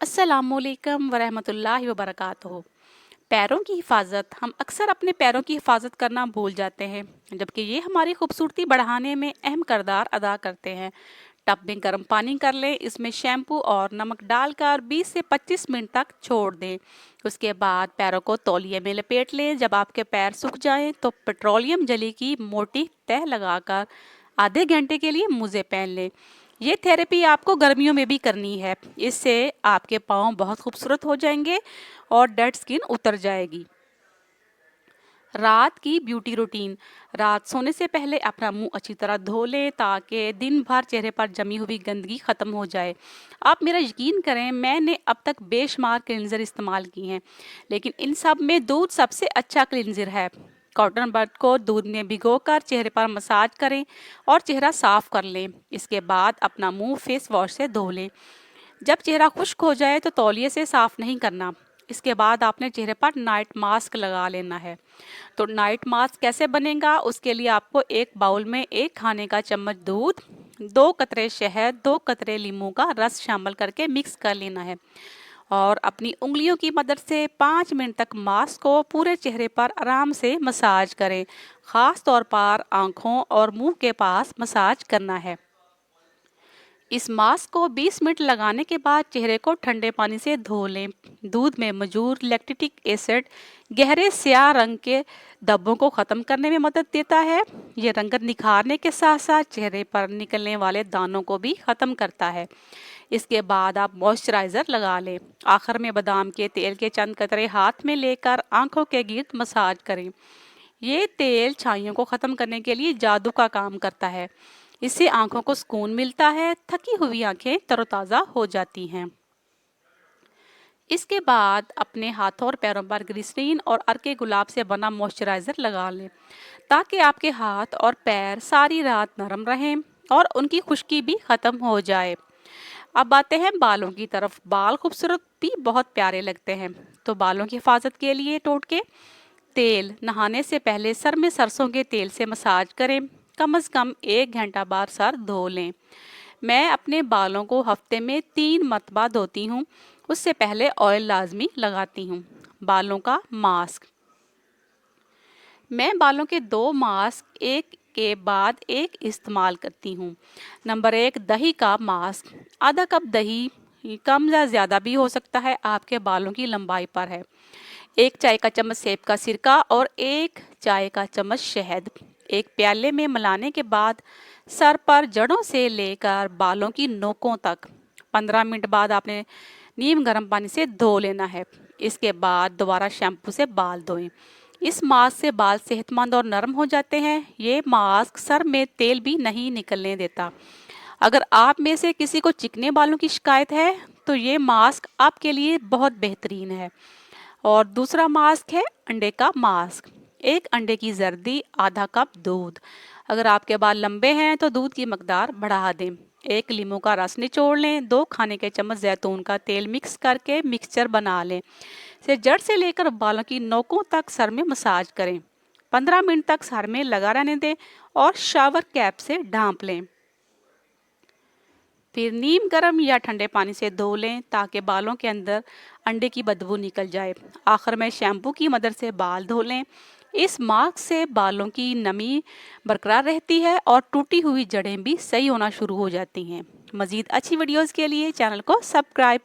अस्सलामुअलैकुम वरहमतुल्लाहि वबरकातुहू। पैरों की हिफाजत, हम अक्सर अपने पैरों की हिफाजत करना भूल जाते हैं, जबकि ये हमारी खूबसूरती बढ़ाने में अहम किरदार अदा करते हैं। टब में गर्म पानी कर लें, इसमें शैम्पू और नमक डालकर 20 से 25 मिनट तक छोड़ दें। उसके बाद पैरों को तौलिए में लपेट लें। जब आपके पैर सूख जाएं तो पेट्रोलियम जेली की मोटी तह लगाकर आधे घंटे के लिए मोजे पहन लें। ये थेरेपी आपको गर्मियों में भी करनी है। इससे आपके पाँव बहुत खूबसूरत हो जाएंगे और डेड स्किन उतर जाएगी। रात की ब्यूटी रूटीन। रात सोने से पहले अपना मुंह अच्छी तरह धो लें ताकि दिन भर चेहरे पर जमी हुई गंदगी ख़त्म हो जाए। आप मेरा यकीन करें, मैंने अब तक बेशुमार क्लींजर इस्तेमाल किए हैं, लेकिन इन सब में दूध सबसे अच्छा क्लींजर है। कॉटन बड को दूध में भिगोकर चेहरे पर मसाज करें और चेहरा साफ कर लें। इसके बाद अपना मुंह फेस वॉश से धो लें। जब चेहरा खुश्क हो जाए तो तौलिए से साफ नहीं करना। इसके बाद आपने चेहरे पर नाइट मास्क लगा लेना है। तो नाइट मास्क कैसे बनेगा, उसके लिए आपको एक बाउल में 1 खाने का चम्मच दूध, 2 कतरे शहद, 2 कतरे नींबू का रस शामिल करके मिक्स कर लेना है और अपनी उंगलियों की मदद से 5 मिनट तक मास्क को पूरे चेहरे पर आराम से मसाज करें। ख़ास तौर पर आँखों और मुंह के पास मसाज करना है। इस मास्क को 20 मिनट लगाने के बाद चेहरे को ठंडे पानी से धो लें। दूध में मौजूद लैक्टिक एसिड गहरे स्याह रंग के धब्बों को ख़त्म करने में मदद देता है। ये रंगत निखारने के साथ साथ चेहरे पर निकलने वाले दानों को भी ख़त्म करता है। इसके बाद आप मॉइस्चराइज़र लगा लें। आखिर में बादाम के तेल के चंद कतरे हाथ में लेकर आंखों के गिर्द मसाज करें। ये तेल छाइयों को ख़त्म करने के लिए जादू का काम करता है। इससे आंखों को सुकून मिलता है, थकी हुई आंखें तरोताज़ा हो जाती हैं। इसके बाद अपने हाथों और पैरों पर ग्लिसरीन और अर्के गुलाब से बना मॉइस्चराइज़र लगा लें ताकि आपके हाथ और पैर सारी रात नरम रहें और उनकी खुश्की भी ख़त्म हो जाए। अब आते हैं बालों की तरफ। बाल खूबसूरत भी बहुत प्यारे लगते हैं, तो बालों की हिफाजत के लिए टोटके। तेल। नहाने से पहले सर में सरसों के तेल से मसाज करें। कम से कम 1 घंटा बाद सर धो लें। मैं अपने बालों को हफ्ते में 3 मरतबा धोती हूँ। उससे पहले ऑयल लाजमी लगाती हूँ। बालों का मास्क। मैं बालों के 2 मास्क एक के बाद एक इस्तेमाल करती हूँ। नंबर 1, दही का मास्क। आधा कप दही, कम या ज़्यादा भी हो सकता है, आपके बालों की लंबाई पर है। 1 चाय का चम्मच सेब का सिरका और 1 चाय का चम्मच शहद एक प्याले में मिलाने के बाद सर पर जड़ों से लेकर बालों की नोकों तक 15 मिनट बाद आपने नीम गर्म पानी से धो लेना है। इसके बाद दोबारा शैम्पू से बाल धोएं। इस मास्क से बाल सेहतमंद और नरम हो जाते हैं। ये मास्क सर में तेल भी नहीं निकलने देता। अगर आप में से किसी को चिकने बालों की शिकायत है तो ये मास्क आपके लिए बहुत बेहतरीन है। और दूसरा मास्क है अंडे का मास्क। 1 अंडे की जर्दी, आधा कप दूध। अगर आपके बाल लंबे हैं तो दूध की मकदार बढ़ा दें। 1 लीमू का रस निचोड़ लें। 2 खाने के चम्मच जैतून का तेल मिक्स करके मिक्सचर बना लें। इसे जड़ से लेकर बालों की नोकों तक सर में मसाज करें। 15 मिनट तक सर में लगा रहने दें और शावर कैप से ढांप लें। फिर नीम गर्म या ठंडे पानी से धो लें ताकि बालों के अंदर अंडे की बदबू निकल जाए। आखिर में शैम्पू की मदद से बाल धो लें। इस मास्क से बालों की नमी बरकरार रहती है और टूटी हुई जड़ें भी सही होना शुरू हो जाती हैं। मज़ीद अच्छी वीडियोस के लिए चैनल को सब्सक्राइब